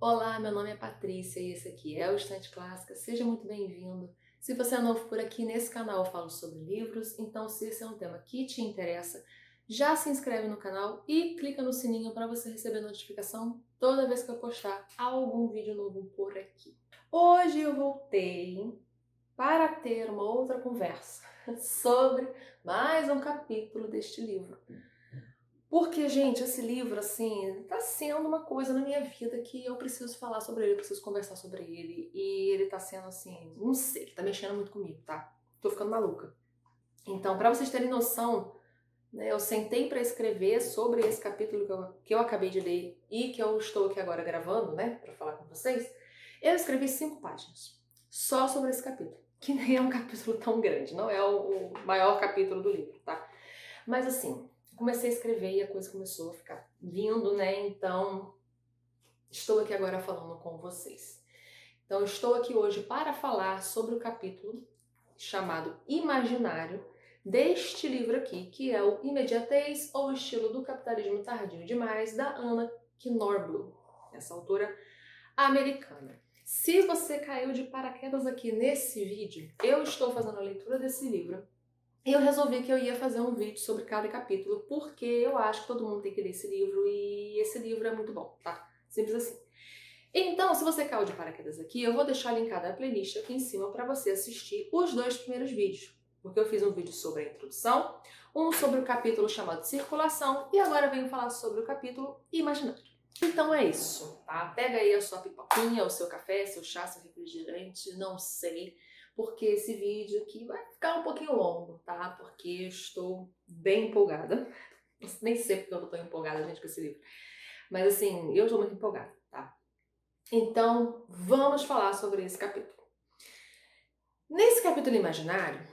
Olá, meu nome é Patrícia e esse aqui é o Estante Clássica. Seja muito bem-vindo. Se você é novo por aqui, nesse canal eu falo sobre livros, então se esse é um tema que te interessa, já se inscreve no canal e clica no sininho para você receber notificação toda vez que eu postar algum vídeo novo por aqui. Hoje eu voltei para ter uma outra conversa sobre mais um capítulo deste livro. Porque, gente, esse livro, assim, tá sendo uma coisa na minha vida que eu preciso falar sobre ele, eu preciso conversar sobre ele. E ele tá sendo, assim, não sei, ele tá mexendo muito comigo, tá? Tô ficando maluca. Então, pra vocês terem noção, né, eu sentei pra escrever sobre esse capítulo que eu acabei de ler e que eu estou aqui agora gravando, né, pra falar com vocês. Eu escrevi 5 páginas só sobre esse capítulo, que nem é um capítulo tão grande, não é o maior capítulo do livro, tá? Mas assim, comecei a escrever e a coisa começou a ficar vindo, né? Então, estou aqui agora falando com vocês. Então, estou aqui hoje para falar sobre o capítulo chamado Imaginário deste livro aqui, que é o Imediatez ou Estilo do Capitalismo Tardio Demais, da Anna Knorblum, essa autora americana. Se você caiu de paraquedas aqui nesse vídeo, eu estou fazendo a leitura desse livro. E eu resolvi que eu ia fazer um vídeo sobre cada capítulo, porque eu acho que todo mundo tem que ler esse livro e esse livro é muito bom, tá? Simples assim. Então, se você caiu de paraquedas aqui, eu vou deixar linkada a playlist aqui em cima para você assistir os 2 primeiros vídeos. Porque eu fiz um vídeo sobre a introdução, um sobre o capítulo chamado Circulação e agora venho falar sobre o capítulo Imaginário. Então é isso, tá? Pega aí a sua pipoquinha, o seu café, seu chá, seu refrigerante, não sei, porque esse vídeo aqui vai ficar um pouquinho longo, tá? Porque eu estou bem empolgada. Nem sei porque eu tô tão empolgada, gente, com esse livro. Mas assim, eu estou muito empolgada, tá? Então, vamos falar sobre esse capítulo. Nesse capítulo imaginário,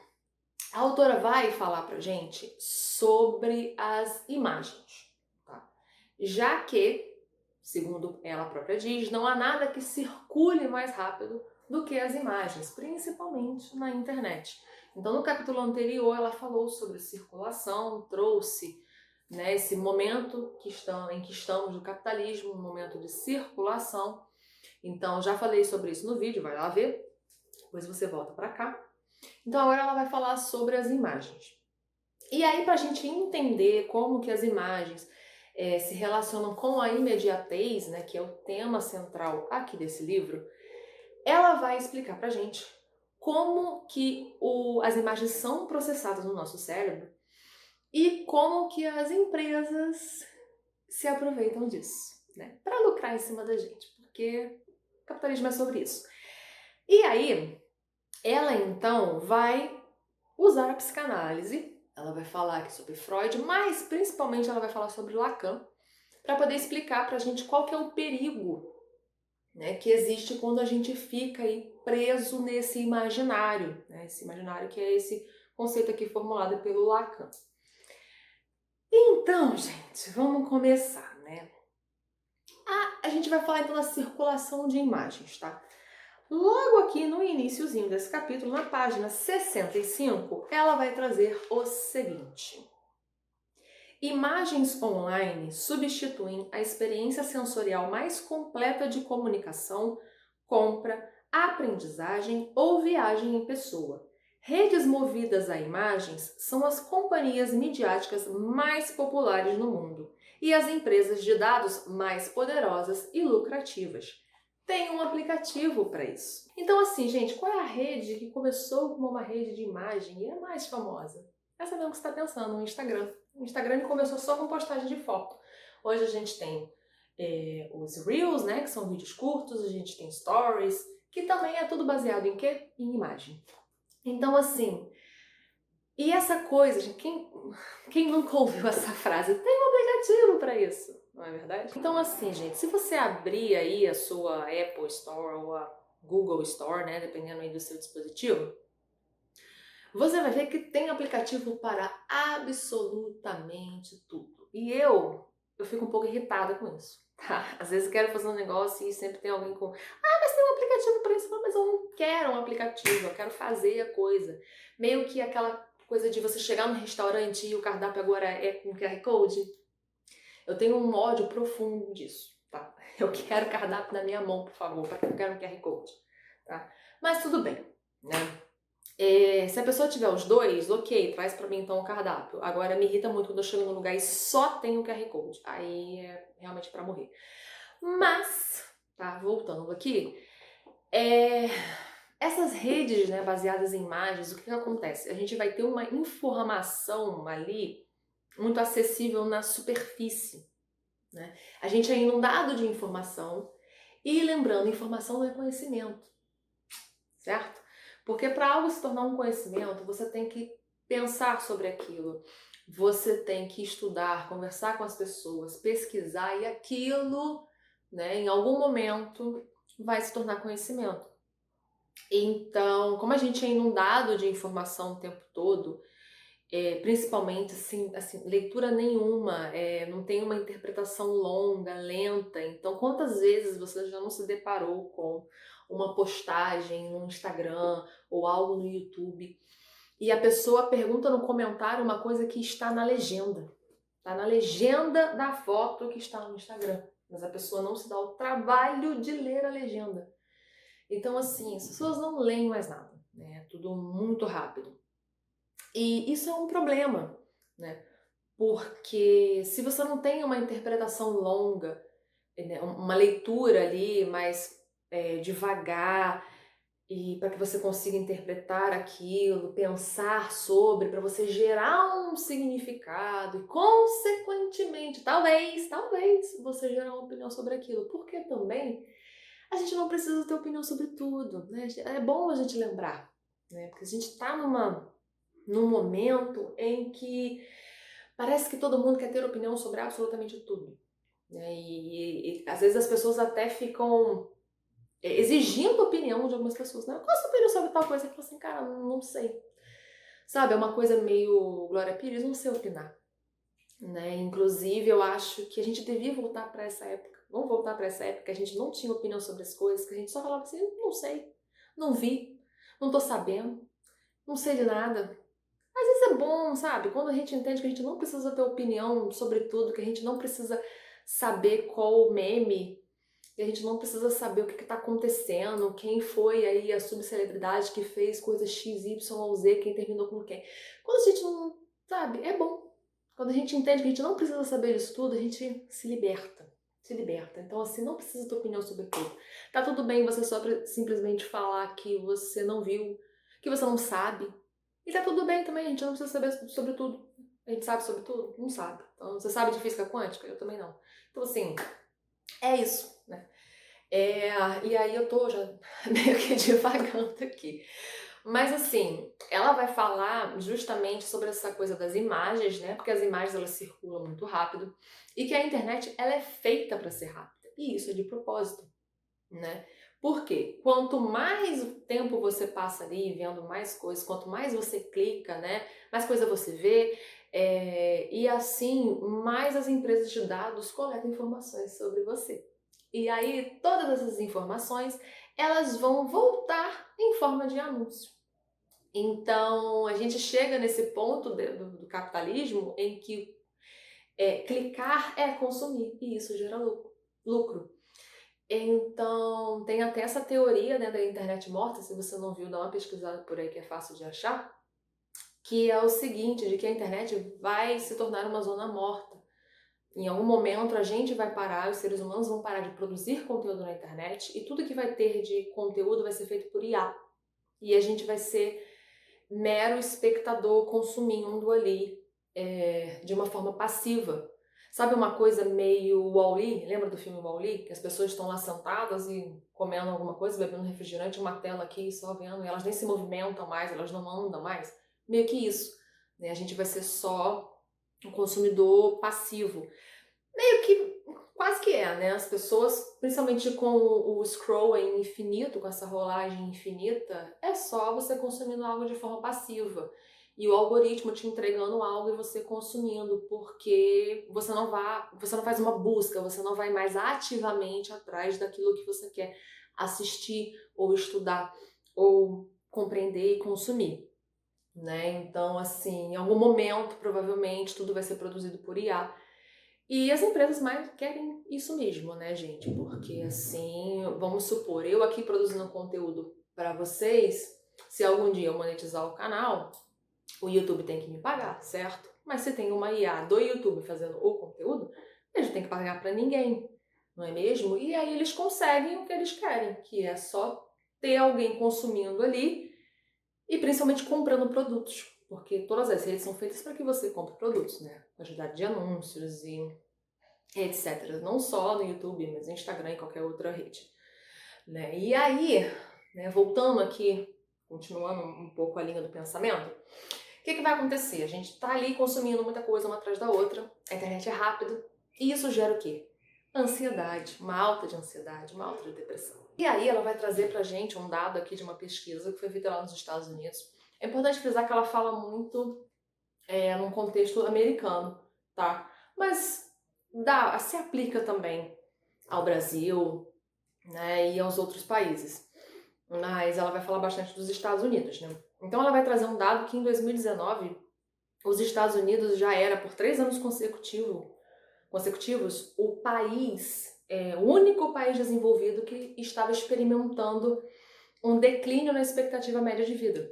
a autora vai falar pra gente sobre as imagens, tá? Já que, segundo ela própria diz, não há nada que circule mais rápido do que as imagens, principalmente na internet. Então, no capítulo anterior, ela falou sobre circulação, trouxe, né, esse momento em que estamos do capitalismo, um momento de circulação. Então, já falei sobre isso no vídeo, vai lá ver, depois você volta para cá. Então, agora ela vai falar sobre as imagens. E aí, para a gente entender como que as imagens se relacionam com a imediatez, né, que é o tema central aqui desse livro, ela vai explicar para a gente como que as imagens são processadas no nosso cérebro e como que as empresas se aproveitam disso, né, para lucrar em cima da gente, porque o capitalismo é sobre isso. E aí, ela então vai usar a psicanálise, ela vai falar aqui sobre Freud, mas principalmente ela vai falar sobre Lacan, para poder explicar para a gente qual que é o perigo, né, que existe quando a gente fica aí preso nesse imaginário, né, esse imaginário que é esse conceito aqui formulado pelo Lacan. Então, gente, vamos começar, né? A gente vai falar então da circulação de imagens, tá? Logo aqui no iniciozinho desse capítulo, na página 65, ela vai trazer o seguinte: imagens online substituem a experiência sensorial mais completa de comunicação, compra, aprendizagem ou viagem em pessoa. Redes movidas a imagens são as companhias midiáticas mais populares no mundo e as empresas de dados mais poderosas e lucrativas. Tem um aplicativo para isso. Então assim, gente, qual é a rede que começou como uma rede de imagem e é mais famosa? Essa mesmo que você está pensando, o Instagram. O Instagram começou só com postagem de foto. Hoje a gente tem os Reels, né, que são vídeos curtos, a gente tem Stories, que também é tudo baseado em quê? Em imagem. Então assim, e essa coisa, gente, quem nunca ouviu essa frase? Tem um aplicativo para isso, não é verdade? Então assim, gente, se você abrir aí a sua Apple Store ou a Google Store, né, dependendo aí do seu dispositivo, você vai ver que tem aplicativo para absolutamente tudo. E eu fico um pouco irritada com isso, tá? Às vezes eu quero fazer um negócio e sempre tem alguém com mas tem um aplicativo para isso. Mas eu não quero um aplicativo, eu quero fazer a coisa. Meio que aquela coisa de você chegar no restaurante e o cardápio agora é com QR Code. Eu tenho um ódio profundo disso, tá? Eu quero cardápio na minha mão, por favor, para que eu quero um QR Code, tá? Mas tudo bem, né? Se a pessoa tiver os dois, ok, traz pra mim então o cardápio. Agora me irrita muito quando eu chego num lugar e só tem o QR Code. Aí é realmente pra morrer. Mas, tá, voltando aqui, essas redes, né, baseadas em imagens, o que acontece? A gente vai ter uma informação ali muito acessível na superfície, né? A gente é inundado de informação e, lembrando, informação não é conhecimento, certo? Porque para algo se tornar um conhecimento, você tem que pensar sobre aquilo, você tem que estudar, conversar com as pessoas, pesquisar e aquilo, né, em algum momento vai se tornar conhecimento. Então, como a gente é inundado de informação o tempo todo, principalmente assim, leitura nenhuma, não tem uma interpretação longa, lenta. Então, quantas vezes você já não se deparou com uma postagem no Instagram ou algo no YouTube e a pessoa pergunta no comentário uma coisa que está na legenda. Está na legenda da foto que está no Instagram. Mas a pessoa não se dá o trabalho de ler a legenda. Então, assim, as pessoas não leem mais nada, né? É tudo muito rápido. E isso é um problema, né? Porque se você não tem uma interpretação longa, né, uma leitura ali mais devagar, e para que você consiga interpretar aquilo, pensar sobre, para você gerar um significado e, consequentemente, talvez você gerar uma opinião sobre aquilo. Porque também a gente não precisa ter opinião sobre tudo, né? É bom a gente lembrar, né? Porque a gente está num momento em que parece que todo mundo quer ter opinião sobre absolutamente tudo, né? E às vezes as pessoas até ficam exigindo opinião de algumas pessoas, né? Qual a sua opinião sobre tal coisa? Eu falo assim, cara, não sei. Sabe, é uma coisa meio Glória Pires, não sei opinar, né? Inclusive, eu acho que a gente devia voltar para essa época. Vamos voltar para essa época que a gente não tinha opinião sobre as coisas, que a gente só falava assim, não sei, não vi, não tô sabendo, não sei de nada. Às vezes é bom, sabe? Quando a gente entende que a gente não precisa ter opinião sobre tudo, que a gente não precisa saber qual meme, que a gente não precisa saber o que está acontecendo, quem foi aí a subcelebridade que fez coisa X, Y ou Z, quem terminou com quem. Quando a gente não sabe, é bom. Quando a gente entende que a gente não precisa saber disso tudo, a gente se liberta. Se liberta. Então, assim, não precisa ter opinião sobre tudo. Tá tudo bem você só simplesmente falar que você não viu, que você não sabe. E tá tudo bem também, a gente não precisa saber sobre tudo. A gente sabe sobre tudo? Não sabe. Então, você sabe de física quântica? Eu também não. Então, assim, é isso, né? E aí eu tô já meio que divagando aqui. Mas assim, ela vai falar justamente sobre essa coisa das imagens, né? Porque as imagens elas circulam muito rápido e que a internet ela é feita para ser rápida. E isso é de propósito, né? Porque quanto mais tempo você passa ali vendo mais coisas, quanto mais você clica, né? Mais coisa você vê, e assim mais as empresas de dados coletam informações sobre você. E aí todas essas informações elas vão voltar em forma de anúncio. Então, a gente chega nesse ponto do capitalismo em que clicar é consumir e isso gera lucro. Então, tem até essa teoria, né, da internet morta, se você não viu, dá uma pesquisada por aí que é fácil de achar, que é o seguinte, de que a internet vai se tornar uma zona morta. Em algum momento a gente vai parar, os seres humanos vão parar de produzir conteúdo na internet e tudo que vai ter de conteúdo vai ser feito por IA. E a gente vai ser mero espectador consumindo ali de uma forma passiva. Sabe uma coisa meio Wall-E? Lembra do filme Wall-E? Que as pessoas estão lá sentadas e comendo alguma coisa, bebendo um refrigerante, uma tela aqui só vendo, e elas nem se movimentam mais, elas não andam mais. Meio que isso, né? A gente vai ser só um consumidor passivo. Meio que quase que né? As pessoas, principalmente com o scroll infinito, com essa rolagem infinita, é só você consumindo algo de forma passiva. E o algoritmo te entregando algo e você consumindo, porque você não faz uma busca, você não vai mais ativamente atrás daquilo que você quer assistir ou estudar ou compreender e consumir, né? Então, assim, em algum momento, provavelmente, tudo vai ser produzido por IA. E as empresas mais querem isso mesmo, né, gente? Porque assim, vamos supor, eu aqui produzindo conteúdo para vocês, se algum dia eu monetizar o canal, o YouTube tem que me pagar, certo? Mas se tem uma IA do YouTube fazendo o conteúdo, eles não têm que pagar para ninguém, não é mesmo? E aí eles conseguem o que eles querem, que é só ter alguém consumindo ali e principalmente comprando produtos, porque todas as redes são feitas para que você compre produtos, né? Quantidade de anúncios e etc. Não só no YouTube, mas no Instagram e qualquer outra rede, né? E aí, né, voltando aqui, continuando um pouco a linha do pensamento, o que vai acontecer? A gente tá ali consumindo muita coisa uma atrás da outra, a internet é rápido, e isso gera o quê? Ansiedade, uma alta de ansiedade, uma alta de depressão. E aí ela vai trazer pra gente um dado aqui de uma pesquisa que foi feita lá nos Estados Unidos. É importante frisar que ela fala muito num contexto americano, tá? Mas se aplica também ao Brasil, né, e aos outros países. Mas ela vai falar bastante dos Estados Unidos, né? Então ela vai trazer um dado que em 2019 os Estados Unidos já era, por 3 anos consecutivos, o único país desenvolvido que estava experimentando um declínio na expectativa média de vida.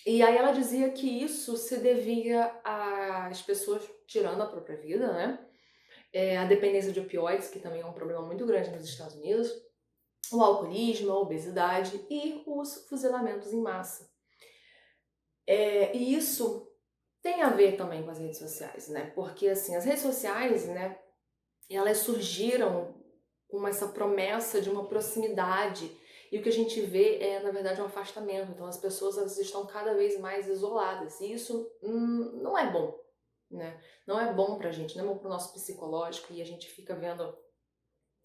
E aí ela dizia que isso se devia às pessoas tirando a própria vida, né? A dependência de opioides, que também é um problema muito grande nos Estados Unidos, o alcoolismo, a obesidade e os fuzilamentos em massa. E isso tem a ver também com as redes sociais, né? Porque assim, as redes sociais, né, elas surgiram com essa promessa de uma proximidade e o que a gente vê é, na verdade, um afastamento. Então as pessoas elas estão cada vez mais isoladas e isso não é bom, né? Não é bom pra gente, não é bom pro nosso psicológico e a gente fica vendo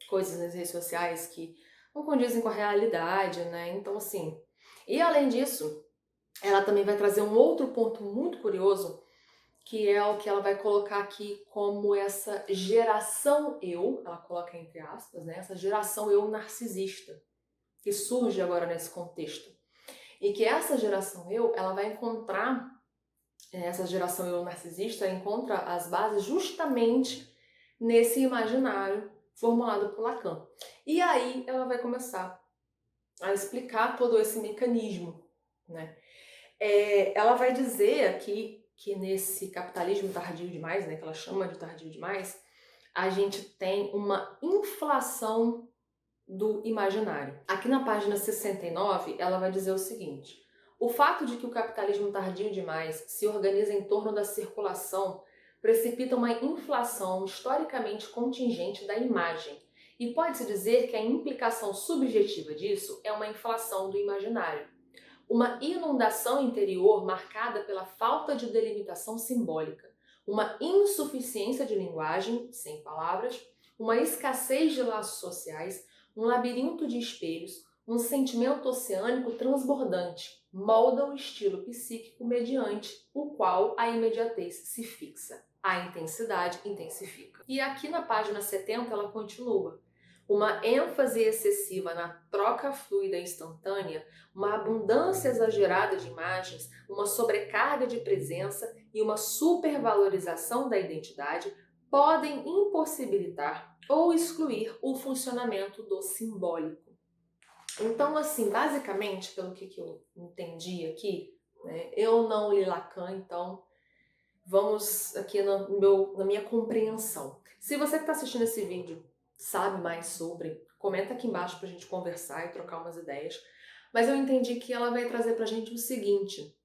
coisas nas redes sociais que não condizem com a realidade, né? Então assim, e além disso, ela também vai trazer um outro ponto muito curioso, que é o que ela vai colocar aqui como essa geração eu, ela coloca entre aspas, né? Essa geração eu narcisista, que surge agora nesse contexto. E que essa geração eu, ela vai encontrar, essa geração eu narcisista encontra as bases justamente nesse imaginário formulado por Lacan. E aí ela vai começar a explicar todo esse mecanismo, né? Ela vai dizer aqui que nesse capitalismo tardio demais, né, que ela chama de tardio demais, a gente tem uma inflação do imaginário. Aqui na página 69, ela vai dizer o seguinte: o fato de que o capitalismo tardio demais se organiza em torno da circulação precipita uma inflação historicamente contingente da imagem. E pode-se dizer que a implicação subjetiva disso é uma inflação do imaginário. Uma inundação interior marcada pela falta de delimitação simbólica, uma insuficiência de linguagem, sem palavras, uma escassez de laços sociais, um labirinto de espelhos, um sentimento oceânico transbordante, molda o estilo psíquico mediante o qual a imediatez se fixa. A intensidade intensifica. E aqui na página 70 ela continua. Uma ênfase excessiva na troca fluida e instantânea, uma abundância exagerada de imagens, uma sobrecarga de presença e uma supervalorização da identidade podem impossibilitar ou excluir o funcionamento do simbólico. Então, assim, basicamente, pelo que eu entendi aqui, né, eu não li Lacan, então vamos aqui na minha compreensão. Se você que está assistindo esse vídeo sabe mais sobre, comenta aqui embaixo pra gente conversar e trocar umas ideias. Mas eu entendi que ela vai trazer pra gente o seguinte: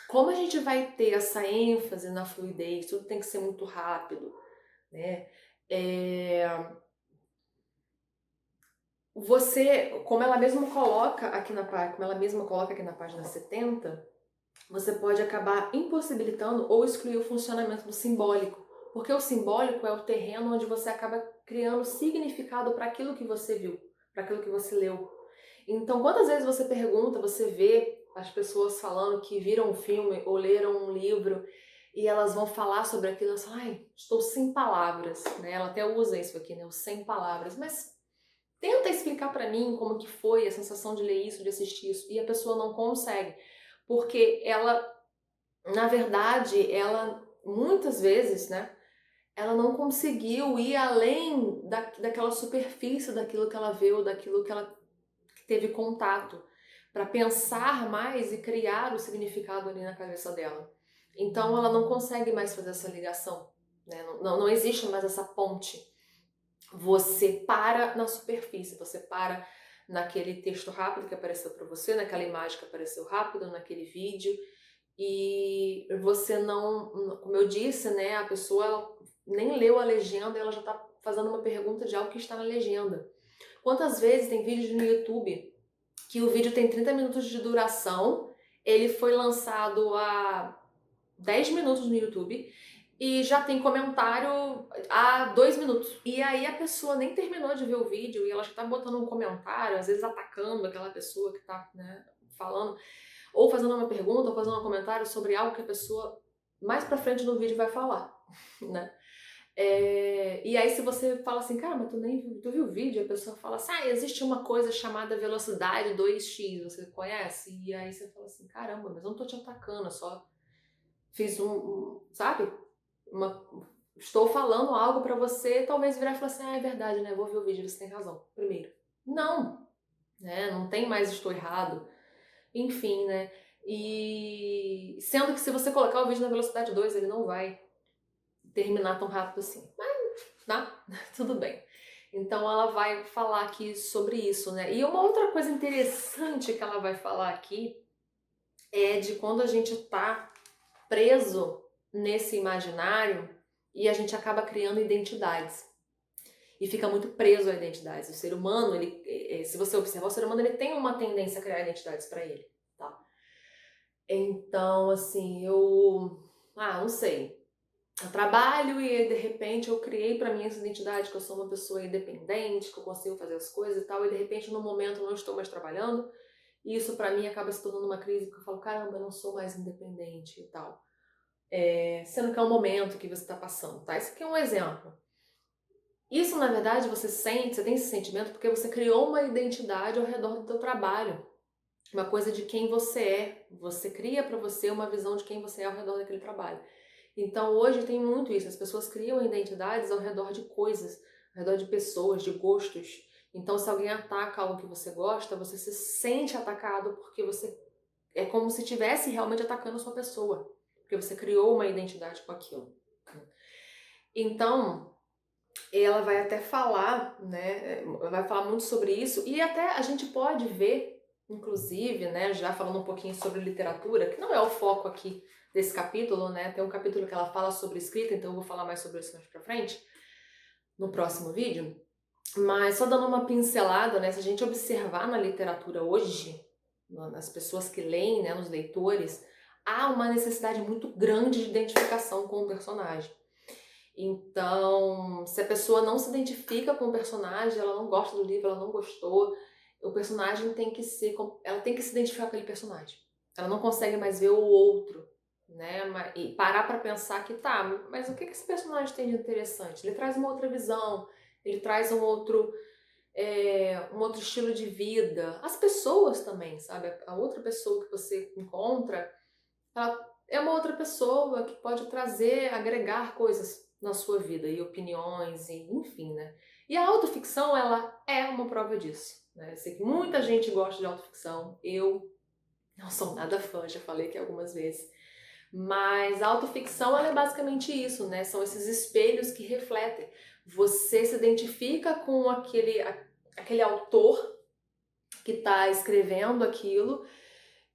como a gente vai ter essa ênfase na fluidez, tudo tem que ser muito rápido, né? Como ela mesma coloca aqui na página 70, você pode acabar impossibilitando ou excluir o funcionamento do simbólico, porque o simbólico é o terreno onde você acaba criando significado para aquilo que você viu, para aquilo que você leu. Então, quantas vezes você vê as pessoas falando que viram um filme ou leram um livro e elas vão falar sobre aquilo, elas falam, ai, estou sem palavras, né? Ela até usa isso aqui, né? O sem palavras, mas tenta explicar para mim como que foi a sensação de ler isso, de assistir isso, e a pessoa não consegue, porque ela, na verdade, ela muitas vezes, né, ela não conseguiu ir além daquela superfície, daquilo que ela viu, daquilo que ela teve contato, para pensar mais e criar o significado ali na cabeça dela. Então ela não consegue mais fazer essa ligação, né? Não existe mais essa ponte. Você para na superfície, você para naquele texto rápido que apareceu para você, naquela imagem que apareceu rápido, naquele vídeo, e você não, como eu disse, né, a pessoa ela nem leu a legenda e ela já está fazendo uma pergunta de algo que está na legenda. Quantas vezes tem vídeos no YouTube que o vídeo tem 30 minutos de duração, ele foi lançado há 10 minutos no YouTube e já tem comentário há 2 minutos. E aí a pessoa nem terminou de ver o vídeo e ela já tá botando um comentário, às vezes atacando aquela pessoa que tá, né, falando, ou fazendo uma pergunta, ou fazendo um comentário sobre algo que a pessoa mais pra frente no vídeo vai falar, né? E aí se você fala assim, cara, mas tu viu o vídeo? A pessoa fala assim, existe uma coisa chamada velocidade 2x, você conhece? E aí você fala assim, caramba, mas eu não tô te atacando, eu só fiz sabe? Estou falando algo pra você, talvez virar e falar assim, é verdade, né? Vou ver o vídeo, você tem razão, primeiro. Não, né? Não tem mais estou errado. Enfim, né? E sendo que se você colocar o vídeo na velocidade 2, ele não vai terminar tão rápido assim. Mas, tá? Tudo bem. Então ela vai falar aqui sobre isso, né? E uma outra coisa interessante que ela vai falar aqui é de quando a gente tá preso nesse imaginário e a gente acaba criando identidades. E fica muito preso a identidades. O ser humano, se você observar, o ser humano ele tem uma tendência a criar identidades para ele, tá? Então, assim, não sei. Eu trabalho e de repente eu criei para mim essa identidade que eu sou uma pessoa independente, que eu consigo fazer as coisas e tal, e de repente no momento eu não estou mais trabalhando, e isso para mim acaba se tornando uma crise, porque eu falo, caramba, eu não sou mais independente e tal. Sendo que é um momento que você está passando, tá? Esse aqui é um exemplo. Isso, na verdade, você tem esse sentimento porque você criou uma identidade ao redor do teu trabalho. Uma coisa de quem você é. Você cria para você uma visão de quem você é ao redor daquele trabalho. Então, hoje tem muito isso. As pessoas criam identidades ao redor de coisas, ao redor de pessoas, de gostos. Então, se alguém ataca algo que você gosta, você se sente atacado porque você é como se estivesse realmente atacando a sua pessoa. Porque você criou uma identidade com aquilo. Então, ela vai até falar, né, vai falar muito sobre isso, e até a gente pode ver, inclusive, né, já falando um pouquinho sobre literatura, que não é o foco aqui desse capítulo, né, tem um capítulo que ela fala sobre escrita, então eu vou falar mais sobre isso mais pra frente, no próximo vídeo, mas só dando uma pincelada, né, se a gente observar na literatura hoje, nas pessoas que leem, né, nos leitores, há uma necessidade muito grande de identificação com o personagem. Então, se a pessoa não se identifica com o personagem, ela não gosta do livro, ela não gostou, o personagem ela tem que se identificar com aquele personagem. Ela não consegue mais ver o outro, né? E parar pra pensar que tá, mas o que esse personagem tem de interessante? Ele traz uma outra visão, ele traz um outro estilo de vida. As pessoas também, sabe? A outra pessoa que você encontra, ela é uma outra pessoa que pode trazer, agregar coisas na sua vida e opiniões, e enfim, né? E a autoficção, ela é uma prova disso, né? Eu sei que muita gente gosta de autoficção, eu não sou nada fã, já falei aqui algumas vezes, mas a autoficção, ela é basicamente isso, né? São esses espelhos que refletem. Você se identifica com aquele autor que está escrevendo aquilo,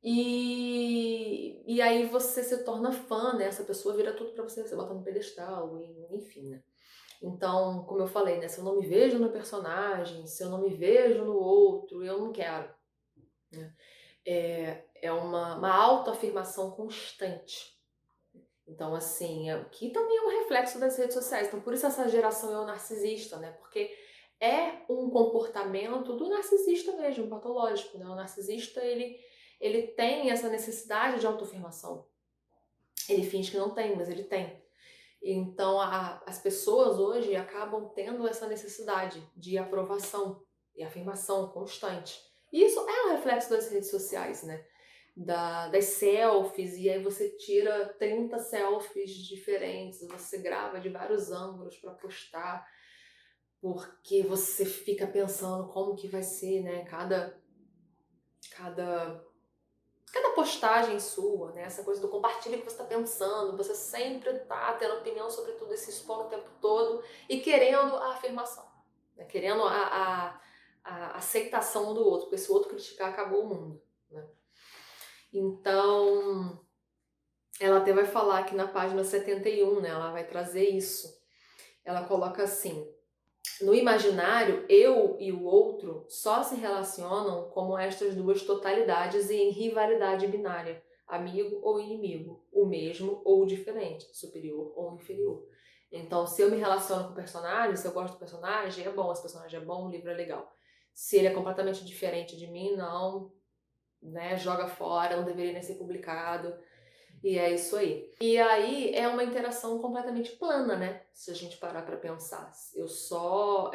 e aí você se torna fã, né? Essa pessoa vira tudo pra você, você bota no pedestal, enfim, né? Então, como eu falei, né? Se eu não me vejo no personagem, se eu não me vejo no outro, eu não quero, né? É uma autoafirmação constante. Então, assim, que também é um reflexo das redes sociais. Então, por isso essa geração é o narcisista, né? Porque é um comportamento do narcisista mesmo, patológico, né? O narcisista, ele tem essa necessidade de autoafirmação. Ele finge que não tem, mas ele tem. Então, as pessoas hoje acabam tendo essa necessidade de aprovação e afirmação constante. E isso é um reflexo das redes sociais, né? das selfies, e aí você tira 30 selfies diferentes, você grava de vários ângulos para postar, porque você fica pensando como que vai ser, né, cada cada postagem sua, né? Essa coisa do compartilha o que você está pensando, você sempre tá tendo opinião sobre tudo e se expor o tempo todo e querendo a afirmação, né? Querendo a aceitação do outro, porque se o outro criticar, acabou o mundo, né? Então, ela até vai falar aqui na página 71, né? Ela vai trazer isso. Ela coloca assim: no imaginário, eu e o outro só se relacionam como estas duas totalidades e em rivalidade binária, amigo ou inimigo, o mesmo ou o diferente, superior ou inferior. Então, se eu me relaciono com o personagem, se eu gosto do personagem, é bom, esse personagem é bom, o livro é legal. Se ele é completamente diferente de mim, não, né, joga fora, não deveria nem ser publicado. E é isso aí. E aí é uma interação completamente plana, né? Se a gente parar pra pensar. Eu só...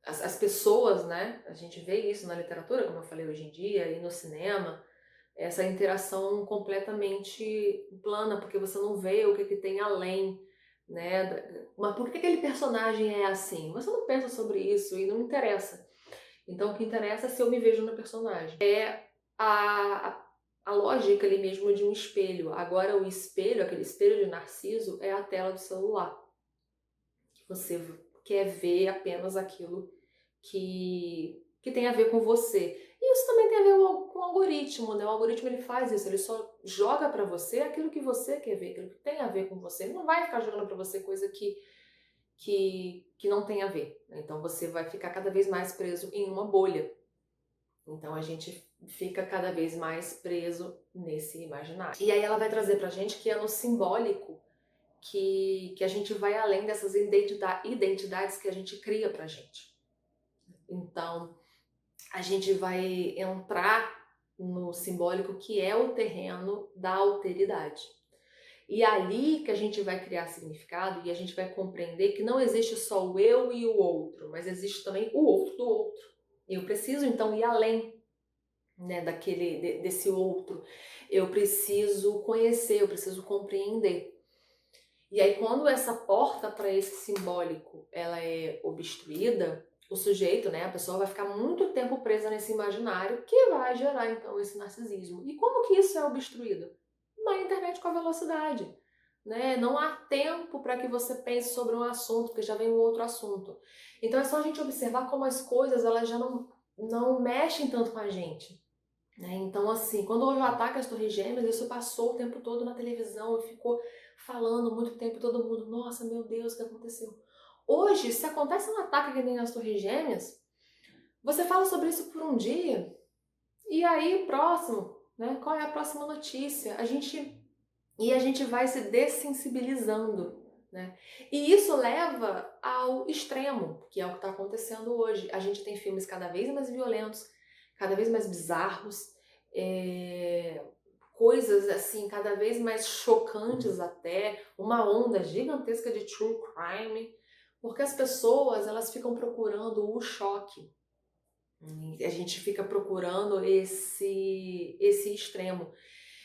as pessoas, né? A gente vê isso na literatura, como eu falei hoje em dia, e no cinema, essa interação completamente plana, porque você não vê o que tem além, né? Mas por que aquele personagem é assim? Você não pensa sobre isso e não interessa. Então o que interessa é se eu me vejo no personagem. É a lógica ali mesmo de um espelho. Agora o espelho, aquele espelho de Narciso, é a tela do celular. Você quer ver apenas aquilo que tem a ver com você. E isso também tem a ver com o algoritmo, né? O algoritmo ele faz isso, ele só joga para você aquilo que você quer ver, aquilo que tem a ver com você. Ele não vai ficar jogando para você coisa que não tem a ver, né? Então você vai ficar cada vez mais preso em uma bolha. Então a gente fica cada vez mais preso nesse imaginário. E aí ela vai trazer pra gente que é no simbólico que a gente vai além dessas identidades que a gente cria pra gente. Então a gente vai entrar no simbólico que é o terreno da alteridade. E é ali que a gente vai criar significado e a gente vai compreender que não existe só o eu e o outro, mas existe também o outro do outro. Eu preciso então ir além, né, desse outro. Eu preciso conhecer, eu preciso compreender. E aí quando essa porta para esse simbólico ela é obstruída, o sujeito, né, a pessoa vai ficar muito tempo presa nesse imaginário que vai gerar então esse narcisismo. E como que isso é obstruído? Na internet com a velocidade, né? Não há tempo para que você pense sobre um assunto, porque já vem um outro assunto. Então é só a gente observar como as coisas elas já não mexem tanto com a gente. Né? Então, assim, quando houve o ataque às Torres Gêmeas, isso passou o tempo todo na televisão e ficou falando muito tempo e todo mundo, nossa, meu Deus, o que aconteceu? Hoje, se acontece um ataque que nem nas Torres Gêmeas, você fala sobre isso por um dia, e aí, próximo, né? Qual é a próxima notícia? A gente vai se dessensibilizando, né? E isso leva ao extremo, que é o que está acontecendo hoje. A gente tem filmes cada vez mais violentos, cada vez mais bizarros, coisas assim, cada vez mais chocantes até, uma onda gigantesca de true crime, porque as pessoas elas ficam procurando o choque. A gente fica procurando esse extremo.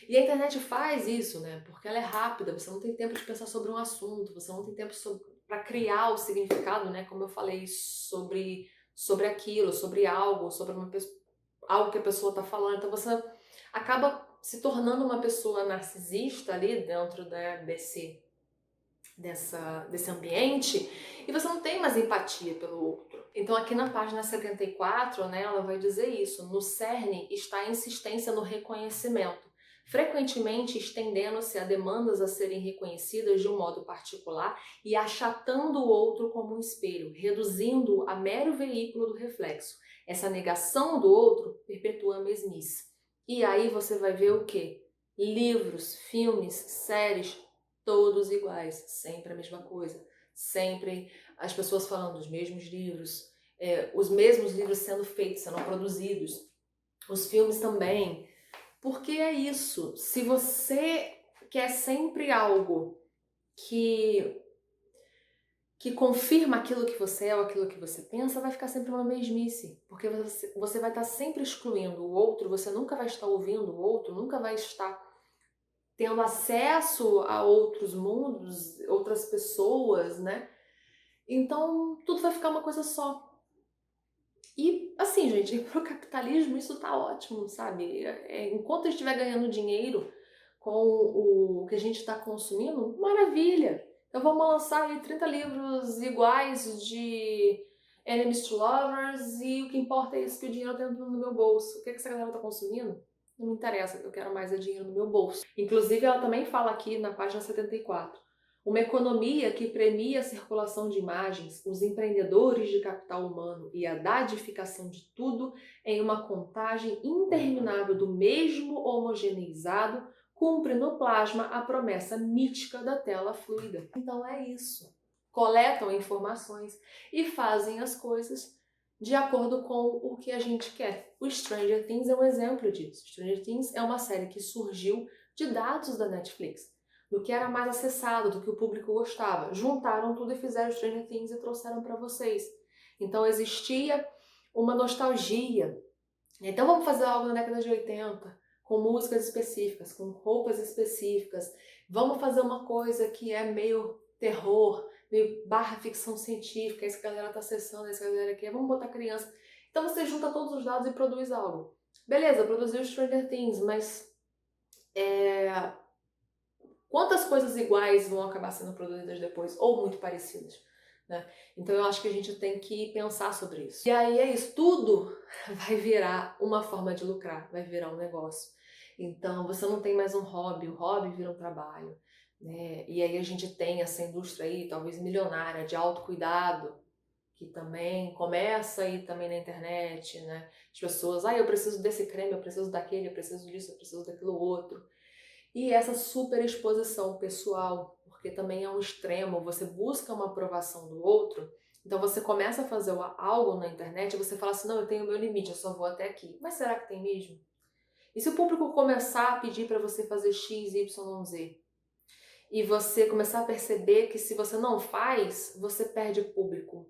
E a internet faz isso, né? Porque ela é rápida, você não tem tempo de pensar sobre um assunto, você não tem tempo para criar o significado, né? Como eu falei, sobre aquilo, sobre algo, sobre algo que a pessoa está falando. Então você acaba se tornando uma pessoa narcisista ali dentro, né, desse ambiente, e você não tem mais empatia pelo outro. Então aqui na página 74, né, ela vai dizer isso: no cerne está a insistência no reconhecimento, frequentemente estendendo-se a demandas a serem reconhecidas de um modo particular e achatando o outro como um espelho, reduzindo-o a mero veículo do reflexo. Essa negação do outro perpetua a mesmice. E aí você vai ver o quê? Livros, filmes, séries, todos iguais, sempre a mesma coisa, sempre as pessoas falando dos mesmos livros, os mesmos livros sendo feitos, sendo produzidos, os filmes também. Porque é isso, se você quer sempre algo que que confirma aquilo que você é ou aquilo que você pensa, vai ficar sempre uma mesmice. Porque você vai estar sempre excluindo o outro, você nunca vai estar ouvindo o outro, nunca vai estar tendo acesso a outros mundos, outras pessoas, né? Então, tudo vai ficar uma coisa só. E, assim, gente, pro capitalismo isso tá ótimo, sabe? Enquanto eu estiver ganhando dinheiro com o que a gente está consumindo, maravilha! Então vamos lançar aí 30 livros iguais de Enemies to Lovers e o que importa é isso, que o dinheiro tá dentro do meu bolso. O que essa galera tá consumindo? Não me interessa, eu quero mais é dinheiro no meu bolso. Inclusive, ela também fala aqui na página 74. Uma economia que premia a circulação de imagens, os empreendedores de capital humano e a dadificação de tudo em uma contagem interminável do mesmo homogeneizado, cumpre no plasma a promessa mítica da tela fluida. Então é isso. Coletam informações e fazem as coisas de acordo com o que a gente quer. O Stranger Things é um exemplo disso. Stranger Things é uma série que surgiu de dados da Netflix, do que era mais acessado, do que o público gostava. Juntaram tudo e fizeram Stranger Things e trouxeram para vocês. Então existia uma nostalgia. Então vamos fazer algo na década de 80, com músicas específicas, com roupas específicas. Vamos fazer uma coisa que é meio terror, meio barra ficção científica, isso que a galera tá acessando, isso que a galera quer. Vamos botar criança. Então você junta todos os dados e produz algo. Beleza, produziu Stranger Things, mas quantas coisas iguais vão acabar sendo produzidas depois, ou muito parecidas, né? Então eu acho que a gente tem que pensar sobre isso. E aí é isso, tudo vai virar uma forma de lucrar, vai virar um negócio. Então você não tem mais um hobby, o hobby vira um trabalho, né? E aí a gente tem essa indústria aí, talvez milionária, de autocuidado, que também começa aí também na internet, né? As pessoas, eu preciso desse creme, eu preciso daquele, eu preciso disso, eu preciso daquilo outro. E essa super exposição pessoal, porque também é um extremo, você busca uma aprovação do outro, então você começa a fazer algo na internet e você fala assim, não, eu tenho o meu limite, eu só vou até aqui. Mas será que tem mesmo? E se o público começar a pedir para você fazer X, Y, Z, e você começar a perceber que se você não faz, você perde público,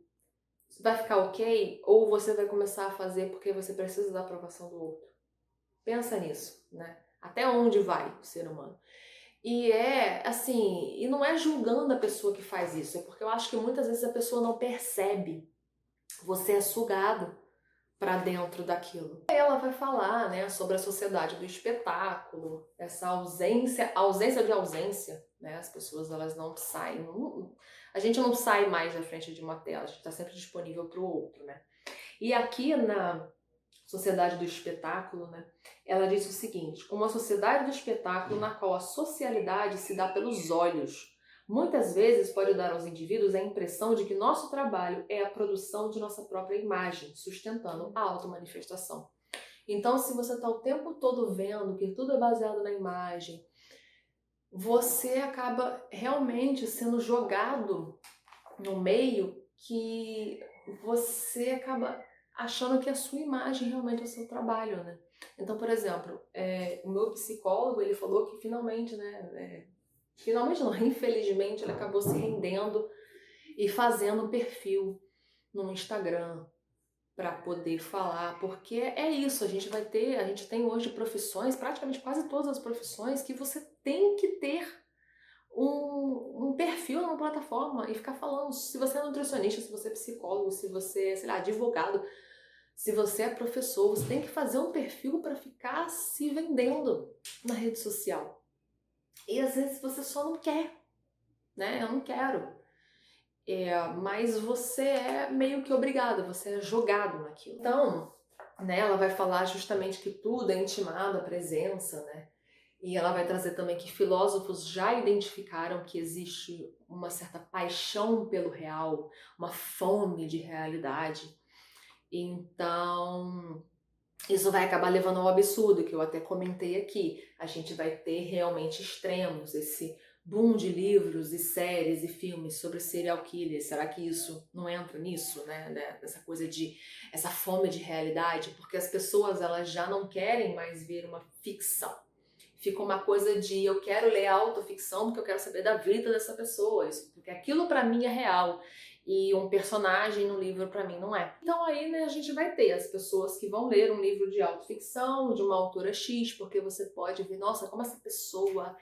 vai ficar ok? Ou você vai começar a fazer porque você precisa da aprovação do outro? Pensa nisso, né? Até onde vai o ser humano? E e não é julgando a pessoa que faz isso, é porque eu acho que muitas vezes a pessoa não percebe. Você é sugado para dentro daquilo. Ela vai falar, né, sobre a sociedade do espetáculo, essa ausência de ausência, né? As pessoas elas não saem, a gente não sai mais da frente de uma tela, a gente está sempre disponível para o outro, né? E aqui na Sociedade do Espetáculo, né? Ela diz o seguinte: uma sociedade do espetáculo na qual a socialidade se dá pelos olhos. Muitas vezes pode dar aos indivíduos a impressão de que nosso trabalho é a produção de nossa própria imagem, sustentando a automanifestação. Então, se você está o tempo todo vendo que tudo é baseado na imagem, você acaba realmente sendo jogado no meio que você acaba achando que a sua imagem realmente é o seu trabalho, né? Então, por exemplo, o meu psicólogo, ele falou que finalmente, né, finalmente não, infelizmente, ele acabou se rendendo e fazendo um perfil no Instagram para poder falar, porque é isso, a gente tem hoje profissões, praticamente quase todas as profissões, que você tem que ter um perfil numa plataforma e ficar falando. Se você é nutricionista, se você é psicólogo, se você é, sei lá, advogado, se você é professor, você tem que fazer um perfil para ficar se vendendo na rede social. E às vezes você só não quer, né? Eu não quero. Mas você é meio que obrigado, você é jogado naquilo. Então, né, ela vai falar justamente que tudo é intimado à presença, né? E ela vai trazer também que filósofos já identificaram que existe uma certa paixão pelo real, uma fome de realidade. Então, isso vai acabar levando ao absurdo, que eu até comentei aqui. A gente vai ter realmente extremos, esse boom de livros e séries e filmes sobre serial killers. Será que isso não entra nisso, né? Essa coisa de, essa fome de realidade? Porque as pessoas, elas já não querem mais ver uma ficção. Fica uma coisa de eu quero ler autoficção porque eu quero saber da vida dessa pessoa, porque aquilo pra mim é real e um personagem no livro pra mim não é. Então aí, né, a gente vai ter as pessoas que vão ler um livro de autoficção de uma autora X, porque você pode ver, nossa, como essa pessoa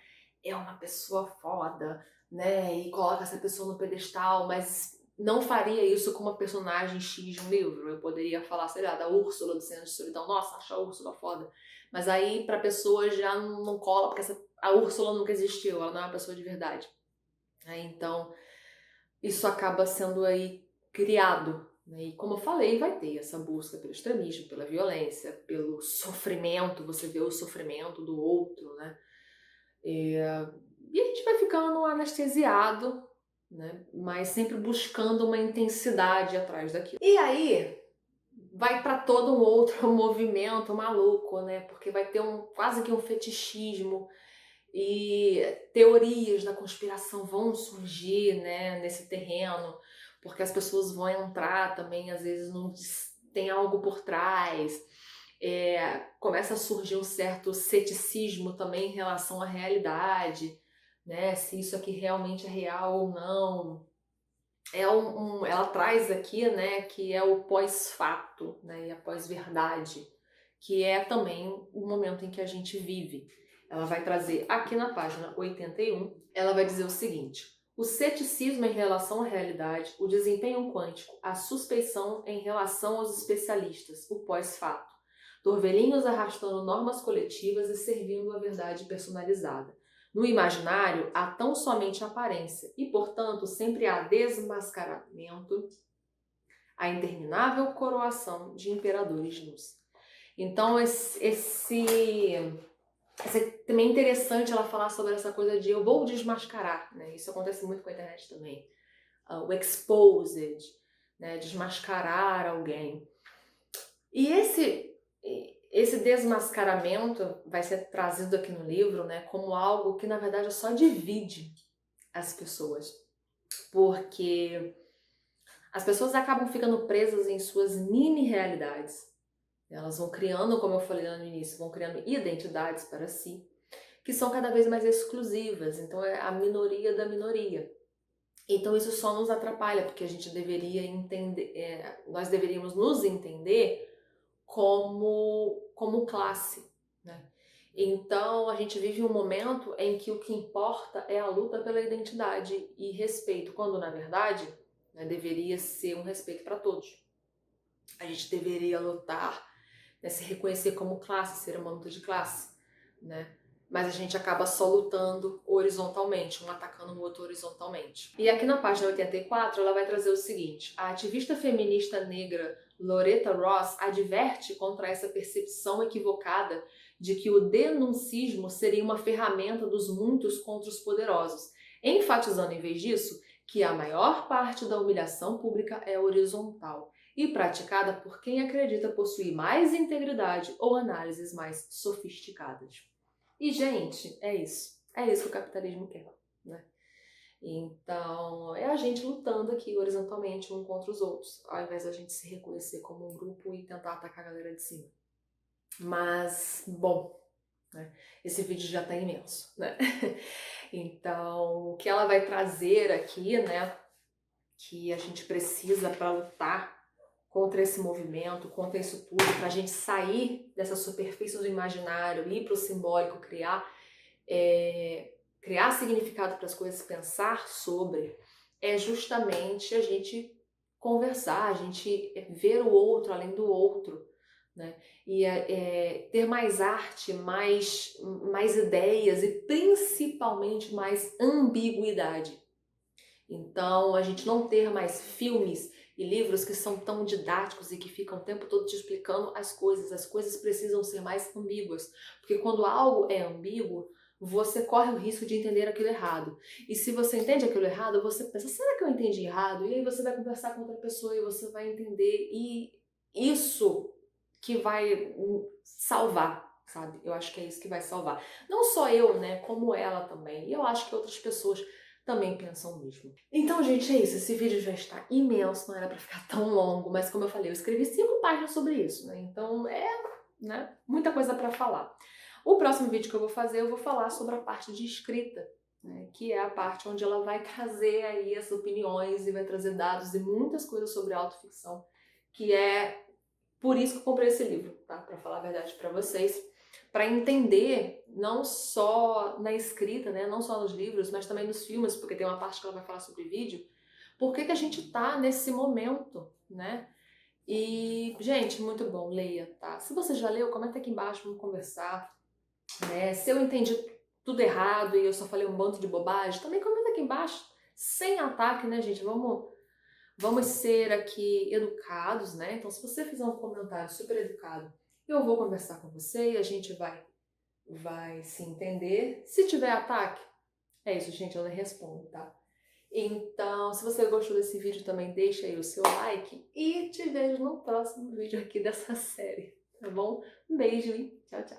é uma pessoa foda, né, e coloca essa pessoa no pedestal, mas não faria isso com uma personagem X de um livro. Eu poderia falar, sei lá, da Úrsula do Cena de Solidão. Nossa, acho a Úrsula foda. Mas aí pra pessoa já não cola, porque a Úrsula nunca existiu, ela não é uma pessoa de verdade. Então, isso acaba sendo aí criado. Né? E como eu falei, vai ter essa busca pelo extremismo, pela violência, pelo sofrimento, você vê o sofrimento do outro, né? E a gente vai ficando anestesiado, né? Mas sempre buscando uma intensidade atrás daquilo. E aí vai para todo um outro movimento maluco, né? Porque vai ter quase que um fetichismo e teorias da conspiração vão surgir, né, nesse terreno, porque as pessoas vão entrar também, às vezes não tem algo por trás. Começa a surgir um certo ceticismo também em relação à realidade, né? Se isso aqui realmente é real ou não. Ela traz aqui, né, que é o pós-fato, né, e a pós-verdade, que é também o momento em que a gente vive. Ela vai trazer aqui na página 81, ela vai dizer o seguinte: o ceticismo em relação à realidade, o desempenho quântico, a suspeição em relação aos especialistas, o pós-fato. Torvelinhos arrastando normas coletivas e servindo a verdade personalizada. No imaginário, há tão somente aparência e, portanto, sempre há desmascaramento, a interminável coroação de imperadores nus. Então, também é interessante ela falar sobre essa coisa de eu vou desmascarar, né? Isso acontece muito com a internet também. O exposed, né? Desmascarar alguém. E esse desmascaramento vai ser trazido aqui no livro, né, como algo que na verdade só divide as pessoas, porque as pessoas acabam ficando presas em suas mini-realidades. Elas vão criando, como eu falei lá no início, vão criando identidades para si, que são cada vez mais exclusivas, então é a minoria da minoria. Então isso só nos atrapalha, porque a gente deveria entender, nós deveríamos nos entender como classe, né? Então a gente vive um momento em que o que importa é a luta pela identidade e respeito, quando na verdade, né, deveria ser um respeito para todos. A gente deveria lutar, né, se reconhecer como classe, ser uma luta de classe, né? Mas a gente acaba só lutando horizontalmente, um atacando o outro horizontalmente. E aqui na página 84 ela vai trazer o seguinte: a ativista feminista negra Loretta Ross adverte contra essa percepção equivocada de que o denuncismo seria uma ferramenta dos muitos contra os poderosos, enfatizando em vez disso que a maior parte da humilhação pública é horizontal e praticada por quem acredita possuir mais integridade ou análises mais sofisticadas. E, gente, é isso. É isso que o capitalismo quer, né? Então, é a gente lutando aqui horizontalmente um contra os outros, ao invés da gente se reconhecer como um grupo e tentar atacar a galera de cima. Mas, bom, né? Esse vídeo já tá imenso, né? Então, o que ela vai trazer aqui, né, que a gente precisa para lutar contra esse movimento, contra isso tudo, para a gente sair dessa superfície do imaginário, ir para o simbólico, criar significado para as coisas, pensar sobre, é justamente a gente conversar, a gente ver o outro além do outro, né? E ter mais arte, mais ideias e principalmente mais ambiguidade. Então, a gente não ter mais filmes e livros que são tão didáticos e que ficam o tempo todo te explicando as coisas precisam ser mais ambíguas, porque quando algo é ambíguo, você corre o risco de entender aquilo errado. E se você entende aquilo errado, você pensa, será que eu entendi errado? E aí você vai conversar com outra pessoa e você vai entender, e isso que vai salvar, sabe? Eu acho que é isso que vai salvar. Não só eu, né, como ela também. E eu acho que outras pessoas também pensam o mesmo. Então, gente, é isso. Esse vídeo já está imenso, não era pra ficar tão longo, mas como eu falei, eu escrevi 5 páginas sobre isso, né? Então, né, muita coisa pra falar. O próximo vídeo que eu vou fazer, eu vou falar sobre a parte de escrita, né, que é a parte onde ela vai trazer aí as opiniões e vai trazer dados e muitas coisas sobre autoficção, que é por isso que eu comprei esse livro, tá? Para falar a verdade para vocês, para entender não só na escrita, né, não só nos livros, mas também nos filmes, porque tem uma parte que ela vai falar sobre vídeo, por que que a gente tá nesse momento, né? E, gente, muito bom, leia, tá? Se você já leu, comenta aqui embaixo, vamos conversar, né? Se eu entendi tudo errado e eu só falei um bando de bobagem, também comenta aqui embaixo, sem ataque, né, gente? Vamos ser aqui educados, né? Então, se você fizer um comentário super educado, eu vou conversar com você e a gente vai se entender. Se tiver ataque, é isso, gente, eu não respondo, tá? Então, se você gostou desse vídeo, também deixa aí o seu like e te vejo no próximo vídeo aqui dessa série, tá bom? Um beijo e tchau, tchau!